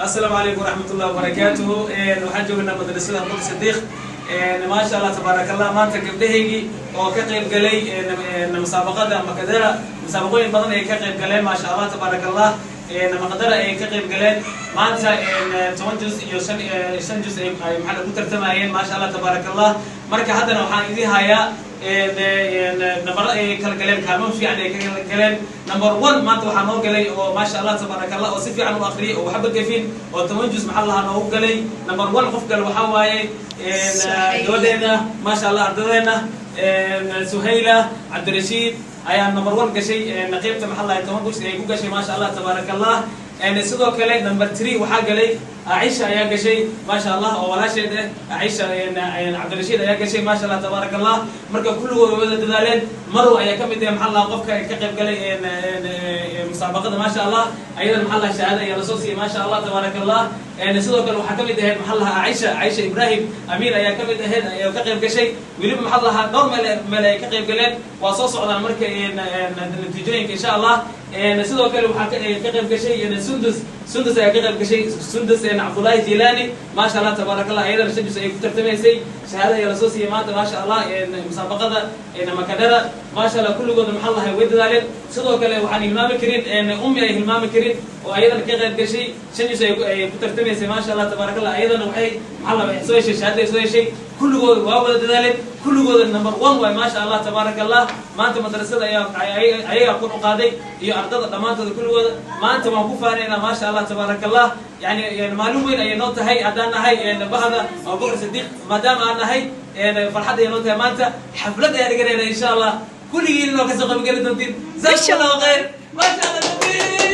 السلام عليكم ورحمة الله وبركاته. waxaan joognaa madrasada Abubakar Sidiq. ما شاء الله تبارك الله maanta gabdhahaygi oo ka qayb galay musaabaqada makadara musaabaqooyin badan ay ka qayb galeen ma sha Allah تبارك الله makadara ay ka qayb galeen maanta 10 juz iyo 5 juz ay maxaa lagu tartamayeen ma sha Allah تبارك الله marka haddana waxaan idin hayaa نمبر أي كالجلين كانوا في يعني كالجلين نمبر 1 ما توحى نو جلي وما شاء الله تبارك الله وصفي عنه آخري وحب كيفين وتمنجز محلها نو جلي نمبر 1 قف قال وحواي دولنا ما شاء الله دولنا سهيلة عبد الرشيد أيام نمبر 1 كشيء نقيبة محلها تمنجز يقول كشيء ما شاء الله تبارك الله سيدو كله نمبر 3 waxaa galay عائشة ayaa gashay ما شاء الله oo walaasheed عائشة عبد الرشيد ayaa gashay ما شاء الله تبارك الله marka kulligood wada dadaaleen marw ayaa kamid ah maxalla qofka ka qayb galay musaabaqada ما شاء الله ayada maxalla shahaada ayaa lasoo siiyay ما شاء الله تبارك الله sidoo kale waxaa kamid ah maxalla عائشة إبراهيم أمير ayaa kamid ah ayaa ka qayb gashay waliba maxalla dhowr meel ay ka qayb galeen waa soo socdaan marka natiijooyinka insha Allah sidoo kale waxaa ka qayb gashay سندس ayaa ka qayb gashay سندس عبد الله جيلاني ما شاء الله تبارك الله أيضا سندس ay ku tartamaysay shahaada ayaa lasoo siiyay maanta ما شاء الله musaabaqada makadara ما شاء الله kulligood maxallaha way dadaaleen sidoo kale waxaan hilmaami karin ummi ay hilmaami karin oo ayadana ka qayb gashay shandus ay ku tartamaysay ما شاء الله تبارك الله ayadana waxay maxallaha soo heshay shahaada ay soo heshay kulligood waa wada dadaaleen kulligood number 1 way ما شاء الله تبارك الله maanta madrasada ayaa ku qaaday iyo ardada dhamaantood kulligood maanta waan ku faareynaa ما شاء الله تبارك الله يعني معلوم وين أي نقطة هي أدانا هي بهذا أبو بكر الصديق ما دام أنا هي فرحة هي نقطة ما أنت حفلة يا رجال إن شاء الله كل جيل لو كسر قبل قلة ما شاء الله خير ما شاء الله